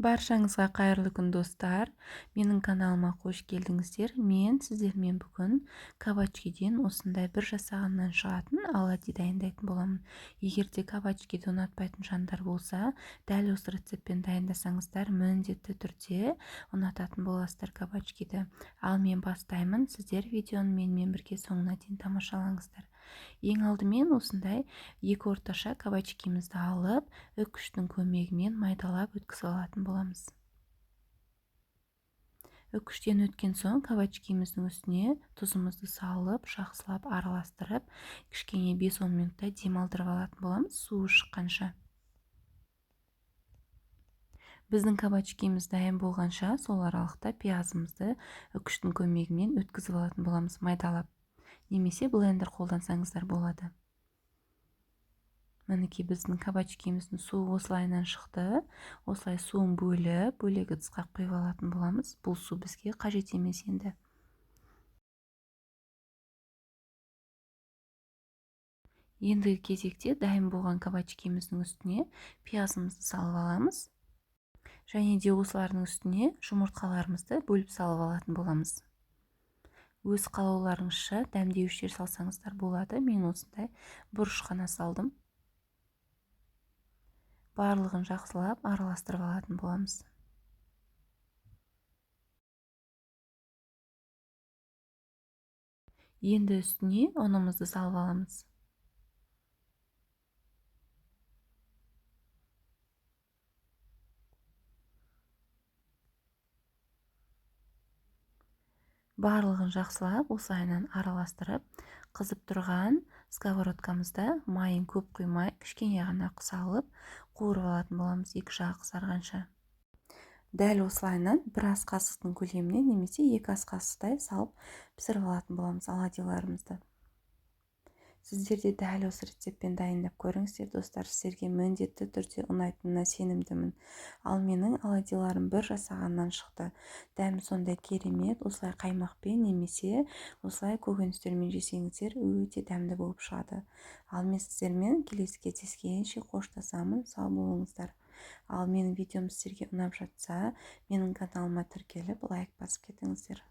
Баршаңызға қайырлы күн достар. Менің каналыма қош келдіңіздер. Мен сіздермен бүгін кабачкиден осындай бір жасағаннан шығатын оладьи дайындайтын боламын. Егер де кабачкиді ұнатпайтын жандар болса, дәл осы рецептпен дайындасаңыздар, міндетті түрде ұнататын боласыздар кабачкиді. Ал мен бастаймын. Сіздер видеоны менімен бірге соңына дейін тамашалаңыздар. Ең алдымен осындай екі орташа кабачкимізді алып, үккіштің көмегімен майдалап өткізіп алатын боламыз. Үккіштен өткен соң кабачкиміздің үстіне тұзымызды салып, жақсылап араластырып, кішкене 5-10 минуттай демалдырып алатын боламыз, суы шыққанша. Біздің кабачкиміз дайын болғанша сол аралықта пиязымызды үккіштің көмегімен өткізіп алатын боламыз, майдалап. Немесе блендер қолдансаңыздар болады. Мінекей біздің кабачкиміздің суы осылайынан шықты. Осылай суын бөліп, бөлек ыдысқа құйып алатын боламыз. Бұл су бізге қажет емес енді. Ендігі кезекте дайын болған кабачкиміздің үстіне пиязымызды салып аламыз. Және де осылардың үстіне жұмыртқаларымызды бөліп салып алатын боламыз. Өз қалауларыңызша дәмдеуіштер салсаңыздар болады. Мен осындай бұрыш қана салдым. Барлығын жақсылап араластырып алатын боламыз. Енді үстіне ұнымызды салып аламыз. Барлығын жақсылап осылайынан араластырып, қызып тұрған сковородкамызда майын көп құймай, кішкене ғана салып, қуырып алатын боламыз 2 жағы қызарғанша. Дәл осылайынан 1 ас қасықтың көлеміне немесе 2 ас қасықтай салып пісіріп алатын боламыз оладьиларымызды. Сіздер де дәл осы рецептпен дайындап көріңіздер достар, сіздерге міндетті түрде ұнайтынына сенімдімін. Ал менің оладьиларым 1 жасағаннан шықты. Дәмі сондай керемет, осылай қаймақпен немесе осылай көкөністермен жесеңіздер өте дәмді болып шығады. Ал мен сіздермен келесі кездескенше қоштасамын, сау болыңыздар. Ал менің видеом сіздерге ұнап жатса, менің каналыма тіркеліп лайк басып кетіңіздер.